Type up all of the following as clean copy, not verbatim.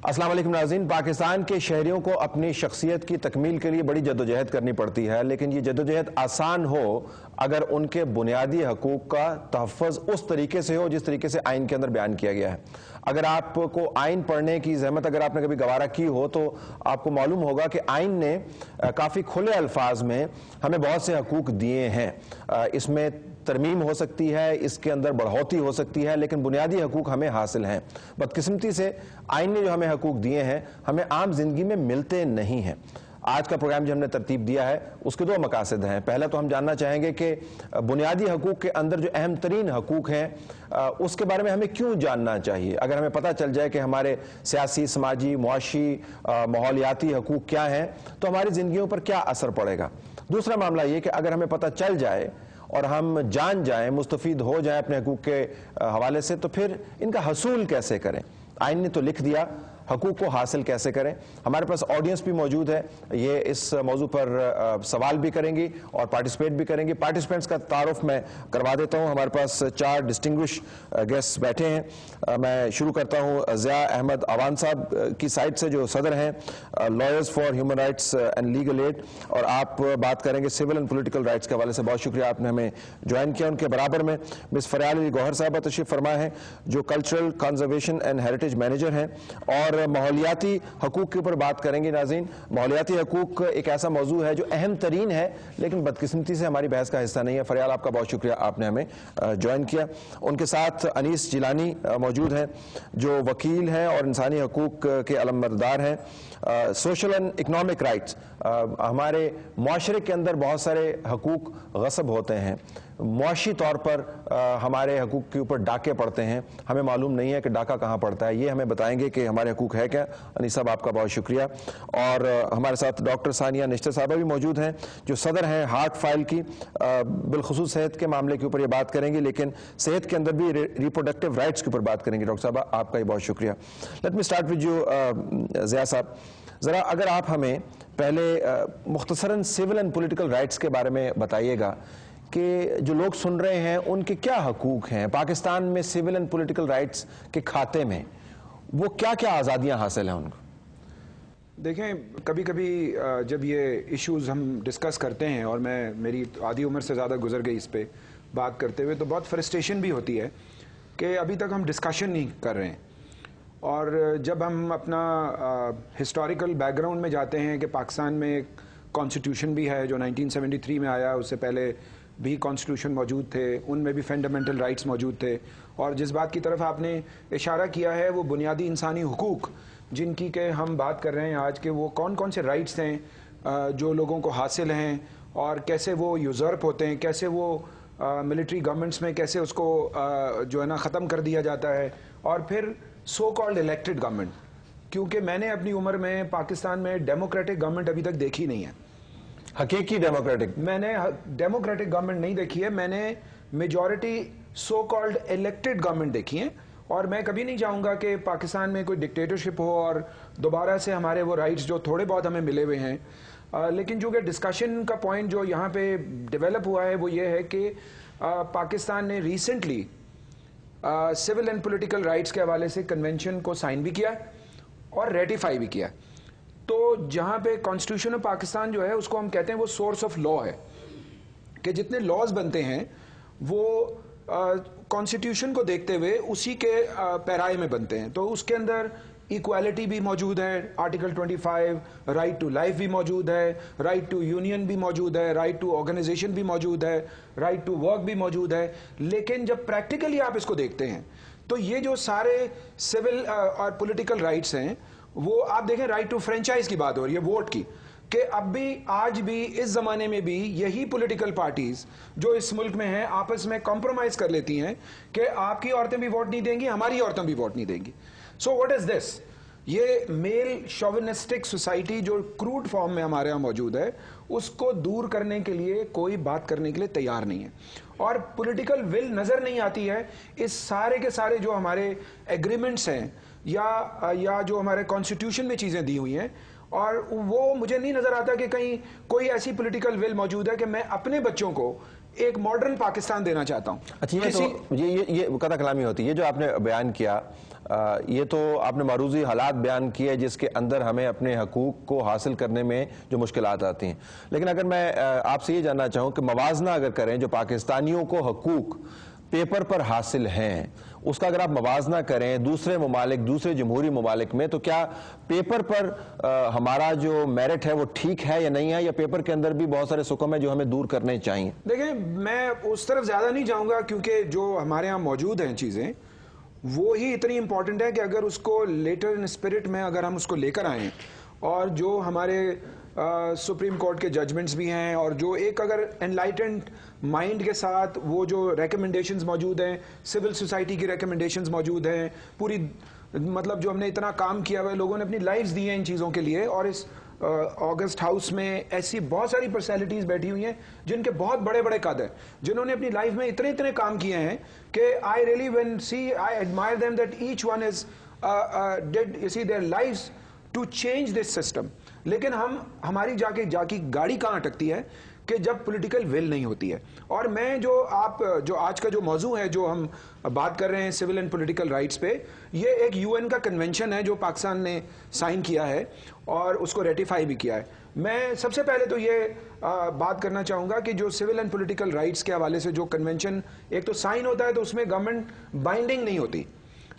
السلام علیکم ناظرین. پاکستان کے شہریوں کو اپنی شخصیت کی تکمیل کے لیے بڑی جدوجہد کرنی پڑتی ہے، لیکن یہ جدوجہد آسان ہو اگر ان کے بنیادی حقوق کا تحفظ اس طریقے سے ہو جس طریقے سے آئین کے اندر بیان کیا گیا ہے. اگر آپ کو آئین پڑھنے کی زحمت اگر آپ نے کبھی گوارہ کی ہو تو آپ کو معلوم ہوگا کہ آئین نے کافی کھلے الفاظ میں ہمیں بہت سے حقوق دیے ہیں. اس میں ترمیم ہو سکتی ہے، اس کے اندر بڑھوتی ہو سکتی ہے، لیکن بنیادی حقوق ہمیں حاصل ہیں. بدقسمتی سے آئین نے جو ہمیں حقوق دیے ہیں ہمیں عام زندگی میں ملتے نہیں ہیں. آج کا پروگرام جو ہم نے ترتیب دیا ہے اس کے دو مقاصد ہیں. پہلا تو ہم جاننا چاہیں گے کہ بنیادی حقوق کے اندر جو اہم ترین حقوق ہیں اس کے بارے میں ہمیں کیوں جاننا چاہیے. اگر ہمیں پتہ چل جائے کہ ہمارے سیاسی، سماجی، معاشی، ماحولیاتی حقوق کیا ہیں تو ہماری زندگیوں پر کیا اثر پڑے گا. دوسرا معاملہ یہ کہ اگر ہمیں پتہ چل جائے اور ہم جان جائیں، مستفید ہو جائیں اپنے حقوق کے حوالے سے، تو پھر ان کا حصول کیسے کریں. آئین نے تو لکھ دیا، حقوق کو حاصل کیسے کریں. ہمارے پاس آڈینس بھی موجود ہے، یہ اس موضوع پر سوال بھی کریں گی اور پارٹیسپیٹ بھی کریں گی. پارٹیسپینٹس کا تعارف میں کروا دیتا ہوں. ہمارے پاس 4 ڈسٹنگوش گیسٹ بیٹھے ہیں. میں شروع کرتا ہوں ضیاء احمد آوان صاحب کی سائٹ سے جو صدر ہیں lawyers for human rights and legal aid, اور آپ بات کریں گے سول اینڈ پولیٹیکل رائٹس کے حوالے سے. بہت شکریہ آپ نے ہمیں جوائن کیا. ان کے برابر میں مس فریال علی گوہر صاحبہ تشریف فرما ہے جو cultural conservation and heritage manager ہیں اور ماحولیاتی حقوق کے اوپر بات کریں گے. ناظرین، ماحولیاتی حقوق ایک ایسا موضوع ہے جو اہم ترین ہے لیکن بدقسمتی سے ہماری بحث کا حصہ نہیں ہے. فریال، آپ کا بہت شکریہ، آپ نے ہمیں جوائن کیا. ان کے ساتھ انیس جیلانی موجود ہیں جو وکیل ہیں اور انسانی حقوق کے علمبردار ہیں. سوشل اینڈ اکنامک رائٹس، ہمارے معاشرے کے اندر بہت سارے حقوق غصب ہوتے ہیں، معاشی طور پر ہمارے حقوق کے اوپر ڈاکے پڑتے ہیں، ہمیں معلوم نہیں ہے کہ ڈاکہ کہاں پڑتا ہے. یہ ہمیں بتائیں گے کہ ہمارے حقوق ہے کیا. انیس صاحب، آپ کا بہت شکریہ. اور ہمارے ساتھ ڈاکٹر ثانیہ نشتر صاحبہ بھی موجود ہیں جو صدر ہیں ہارٹ فائل کی. بالخصوص صحت کے معاملے کے اوپر یہ بات کریں گے، لیکن صحت کے اندر بھی ریپروڈکٹیو رائٹس کے اوپر بات کریں گے. ڈاکٹر صاحبہ، آپ کا ہی بہت شکریہ. Let me start with you Zia صاحب. ذرا اگر آپ ہمیں پہلے مختصراً سول اینڈ پولیٹیکل رائٹس کے بارے میں بتائیے گا کہ جو لوگ سن رہے ہیں ان کے کیا حقوق ہیں پاکستان میں سول اینڈ پولیٹیکل رائٹس کے کھاتے میں، وہ کیا کیا آزادیاں حاصل ہیں ان کو. دیکھیں، کبھی کبھی جب یہ ایشوز ہم ڈسکس کرتے ہیں اور میری آدھی عمر سے زیادہ گزر گئی اس پہ بات کرتے ہوئے، تو بہت فرسٹریشن بھی ہوتی ہے کہ ابھی تک ہم ڈسکشن نہیں کر رہے ہیں. اور جب ہم اپنا ہسٹوریکل بیک گراؤنڈ میں جاتے ہیں کہ پاکستان میں ایک کانسٹیٹیوشن بھی ہے جو 1973 میں آیا، اس سے پہلے بھی کانسٹیٹیوشن موجود تھے، ان میں بھی فنڈامنٹل رائٹس موجود تھے، اور جس بات کی طرف آپ نے اشارہ کیا ہے وہ بنیادی انسانی حقوق جن کی کہ ہم بات کر رہے ہیں آج، کے وہ کون کون سے رائٹس ہیں جو لوگوں کو حاصل ہیں اور کیسے وہ یوزرپ ہوتے ہیں، کیسے وہ ملٹری گورنمنٹس میں کیسے اس کو جو ہے نا ختم کر دیا جاتا ہے. اور پھر سو کالڈ الیکٹڈ گورنمنٹ، کیونکہ میں نے اپنی عمر میں پاکستان میں ڈیموکریٹک گورنمنٹ ابھی تک دیکھی نہیں ہے. حقیقی ڈیموکریٹک میں نے ڈیموکریٹک گورنمنٹ نہیں دیکھی ہے، میں نے majority so called elected government دیکھی ہیں. اور میں کبھی نہیں چاہوں گا کہ پاکستان میں کوئی ڈکٹیٹرشپ ہو اور دوبارہ سے ہمارے وہ رائٹس جو تھوڑے بہت ہمیں ملے ہوئے ہیں. لیکن جو کہ ڈسکشن کا پوائنٹ جو یہاں پہ ڈیولپ ہوا ہے وہ یہ ہے کہ پاکستان نے recently civil and political rights کے حوالے سے کنونشن کو سائن بھی کیا اور ریٹیفائی بھی کیا. تو جہاں پہ کانسٹیٹیوشن آف پاکستان جو ہے اس کو ہم کہتے ہیں وہ سورس آف لا ہے، کہ جتنے لاز بنتے ہیں وہ کانسٹیٹیوشن کو دیکھتے ہوئے اسی کے پیرائے میں بنتے ہیں. تو اس کے اندر ایکویلٹی بھی موجود ہے، آرٹیکل 25، رائٹ ٹو لائف بھی موجود ہے، رائٹ ٹو یونین بھی موجود ہے، رائٹ ٹو آرگنائزیشن بھی موجود ہے، رائٹ ٹو ورک بھی موجود ہے. لیکن جب پریکٹیکلی آپ اس کو دیکھتے ہیں تو یہ جو سارے سول اور پولیٹیکل رائٹس ہیں وہ آپ دیکھیں، رائٹ ٹو فرینچائز کی بات ہو رہی ہے، ووٹ کی، کہ اب بھی آج بھی اس زمانے میں بھی یہی پولیٹیکل پارٹیز جو اس ملک میں ہیں آپس میں کمپرومائز کر لیتی ہیں کہ آپ کی عورتیں بھی ووٹ نہیں دیں گی، ہماری عورتیں بھی ووٹ نہیں دیں گی. سو واٹ از دس؟ یہ میل شوونسٹک سوسائٹی جو کروڈ فارم میں ہمارے یہاں موجود ہے اس کو دور کرنے کے لیے کوئی بات کرنے کے لیے تیار نہیں ہے، اور پولیٹیکل ول نظر نہیں آتی ہے. اس سارے کے سارے جو ہمارے ایگریمنٹس ہیں یا جو ہمارے کانسٹیٹیوشن میں چیزیں دی ہوئی ہیں، اور وہ مجھے نہیں نظر آتا کہ کہیں کوئی ایسی پولیٹیکل ول موجود ہے کہ میں اپنے بچوں کو ایک ماڈرن پاکستان دینا چاہتا ہوں. اچھا یہ قطع کلامی ہوتی ہے. یہ جو آپ نے بیان کیا یہ تو آپ نے معروضی حالات بیان کیے جس کے اندر ہمیں اپنے حقوق کو حاصل کرنے میں جو مشکلات آتی ہیں. لیکن اگر میں آپ سے یہ جاننا چاہوں کہ موازنہ اگر کریں جو پاکستانیوں کو حقوق پیپر پر حاصل ہیں اس کا اگر آپ موازنہ کریں دوسرے ممالک دوسرے جمہوری ممالک میں تو کیا پیپر پر ہمارا جو میرٹ ہے وہ ٹھیک ہے یا نہیں ہے یا پیپر کے اندر بھی بہت سارے سکم ہیں جو ہمیں دور کرنے چاہیے؟ دیکھیں میں اس طرف زیادہ نہیں جاؤں گا کیونکہ جو ہمارے ہاں موجود ہیں چیزیں وہی اتنی امپورٹنٹ ہے کہ اگر اس کو لیٹر ان اسپرٹ میں اگر ہم اس کو لے کر آئیں اور جو ہمارے سپریم کورٹ کے ججمنٹس بھی ہیں اور جو ایک اگر انلائٹنڈ مائنڈ کے ساتھ وہ جو ریکمنڈیشنز موجود ہیں سول سوسائٹی کی ریکمنڈیشنز موجود ہیں پوری مطلب جو ہم نے اتنا کام کیا ہوا ہے لوگوں نے اپنی لائفز دی ہیں ان چیزوں کے لیے اور اس آگسٹ ہاؤس میں ایسی بہت ساری پرسنالٹیز بیٹھی ہوئی ہیں جن کے بہت بڑے بڑے قد ہیں جنہوں نے اپنی لائف میں اتنے کام کیے ہیں کہ I really when see I admire them that each one is did you see their lives to change this system. لیکن ہماری جا کی گاڑی کہاں اٹکتی ہے کہ جب پولیٹیکل ول نہیں ہوتی ہے. اور میں جو آج کا جو موضوع ہے جو ہم بات کر رہے ہیں سول اینڈ پولیٹیکل رائٹس پہ یہ ایک UN کا کنونشن ہے جو پاکستان نے سائن کیا ہے اور اس کو ریٹیفائی بھی کیا ہے. میں سب سے پہلے تو یہ بات کرنا چاہوں گا کہ جو سول اینڈ پولیٹیکل رائٹس کے حوالے سے جو کنونشن ایک تو سائن ہوتا ہے تو اس میں گورنمنٹ بائنڈنگ نہیں ہوتی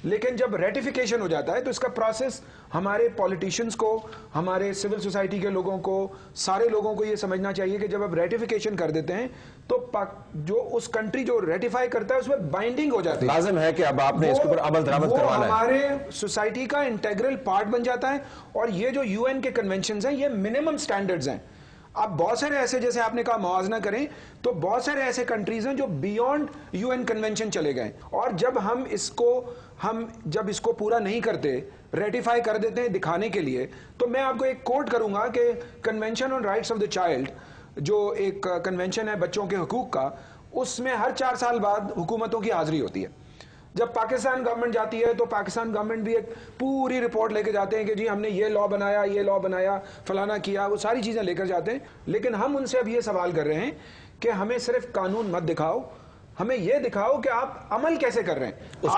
لیکن جب ریٹیفیکیشن ہو جاتا ہے تو اس کا پروسیس ہمارے پولیٹیشنز کو ہمارے سول سوسائٹی کے لوگوں کو سارے لوگوں کو یہ سمجھنا چاہیے کہ جب آپ ریٹیفیکیشن کر دیتے ہیں تو جو اس کنٹری جو ریٹیفائی کرتا ہے اس میں بائنڈنگ ہو جاتی ہے. لازم ہے کہ اب آپ نے اس کے اوپر عمل درآمد کروانا ہے. ہمارے سوسائٹی کا انٹیگرل پارٹ بن جاتا ہے اور یہ جو UN کے کنونشنز ہیں یہ منیمم سٹینڈرڈز ہیں. اب بہت سارے ایسے جیسے آپ نے کہا موازنہ کریں تو بہت سارے ایسے کنٹریز ہیں جو بیونڈ UN کنونشن چلے گئے اور جب ہم جب اس کو پورا نہیں کرتے ریٹیفائی کر دیتے ہیں دکھانے کے لیے تو میں آپ کو ایک کوٹ کروں گا کہ convention on rights of the child جو ایک کنونشن ہے بچوں کے حقوق کا اس میں ہر 4 سال بعد حکومتوں کی حاضری ہوتی ہے. جب پاکستان گورنمنٹ جاتی ہے تو پاکستان گورنمنٹ بھی ایک پوری رپورٹ لے کے جاتے ہیں کہ جی ہم نے یہ لا بنایا فلانا کیا وہ ساری چیزیں لے کر جاتے ہیں. لیکن ہم ان سے اب یہ سوال کر رہے ہیں کہ ہمیں صرف قانون مت دکھاؤ ہمیں یہ دکھاؤ کہ آپ عمل کیسے کر رہے ہیں. اس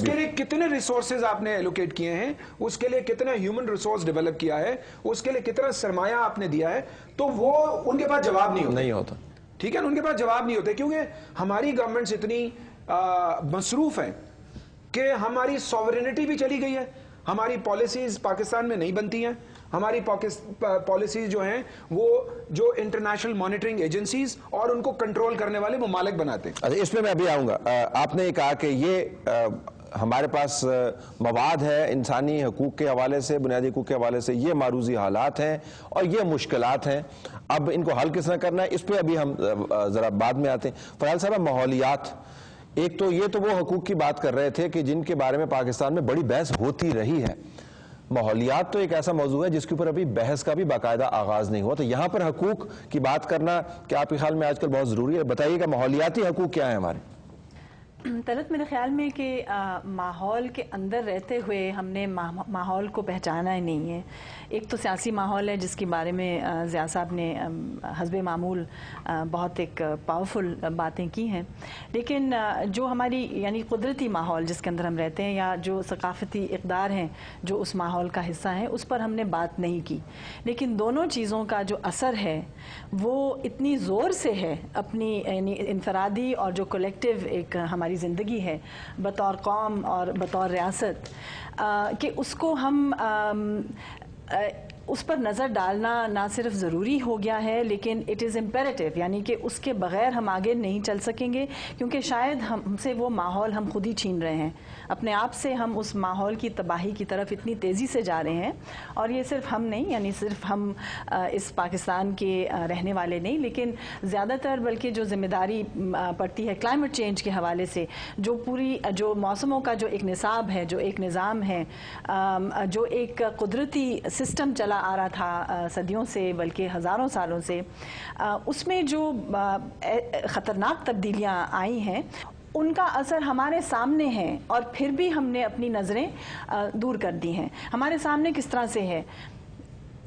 کے لیے کتنے ریسورسز آپ نے ایلوکیٹ کیے ہیں اس کے لیے کتنا ہیومن ریسورس ڈیولپ کیا ہے اس کے لیے کتنا سرمایہ آپ نے دیا ہے تو وہ ان کے پاس جواب نہیں ہوتا. ٹھیک ہے ان کے پاس جواب نہیں ہوتے کیونکہ ہماری گورنمنٹس اتنی مصروف ہیں کہ ہماری سوورینٹی بھی چلی گئی ہے. ہماری پالیسیز پاکستان میں نہیں بنتی ہیں. ہماری پالیسیز جو ہیں وہ جو انٹرنیشنل مانیٹرنگ ایجنسیز اور ان کو کنٹرول کرنے والے ممالک بناتے ہیں. اچھا اس میں ابھی آؤں گا. آپ نے کہا کہ یہ ہمارے پاس مواد ہے انسانی حقوق کے حوالے سے بنیادی حقوق کے حوالے سے یہ معروضی حالات ہیں اور یہ مشکلات ہیں اب ان کو حل کس طرح کرنا ہے اس پہ ابھی ہم ذرا بعد میں آتے ہیں. فیاض صاحب ماحولیات ایک تو یہ تو وہ حقوق کی بات کر رہے تھے کہ جن کے بارے میں پاکستان میں بڑی بحث ہوتی رہی ہے. ماحولیات تو ایک ایسا موضوع ہے جس کے اوپر ابھی بحث کا بھی باقاعدہ آغاز نہیں ہوا تو یہاں پر حقوق کی بات کرنا کیا آپ کے خیال میں آج کل بہت ضروری ہے؟ بتائیے کہ ماحولیاتی حقوق کیا ہیں ہمارے؟ طلعت میرے خیال میں کہ ماحول کے اندر رہتے ہوئے ہم نے ماحول کو پہچانا ہی نہیں ہے. ایک تو سیاسی ماحول ہے جس کے بارے میں ضیاء صاحب نے حسب معمول بہت ایک پاورفل باتیں کی ہیں لیکن جو ہماری یعنی قدرتی ماحول جس کے اندر ہم رہتے ہیں یا جو ثقافتی اقدار ہیں جو اس ماحول کا حصہ ہیں اس پر ہم نے بات نہیں کی. لیکن دونوں چیزوں کا جو اثر ہے وہ اتنی زور سے ہے اپنی یعنی انفرادی اور جو کولیکٹیو ایک ہماری زندگی ہے بطور قوم اور بطور ریاست کہ اس کو ہم اس پر نظر ڈالنا نہ صرف ضروری ہو گیا ہے لیکن اٹ از امپیریٹیو یعنی کہ اس کے بغیر ہم آگے نہیں چل سکیں گے کیونکہ شاید ہم سے وہ ماحول ہم خود ہی چھین رہے ہیں. اپنے آپ سے ہم اس ماحول کی تباہی کی طرف اتنی تیزی سے جا رہے ہیں اور یہ صرف ہم نہیں یعنی صرف ہم اس پاکستان کے رہنے والے نہیں لیکن زیادہ تر بلکہ جو ذمہ داری پڑتی ہے کلائمیٹ چینج کے حوالے سے جو پوری جو موسموں کا جو ایک نصاب ہے جو ایک نظام ہے جو ایک قدرتی سسٹم چلا آ رہا تھا صدیوں سے بلکہ ہزاروں سالوں سے اس میں جو خطرناک تبدیلیاں آئی ہیں ان کا اثر ہمارے سامنے ہے اور پھر بھی ہم نے اپنی نظریں دور کر دی ہیں. ہمارے سامنے کس طرح سے ہے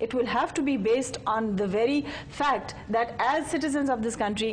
it will have to be based on the very fact that as citizens of this country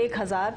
1000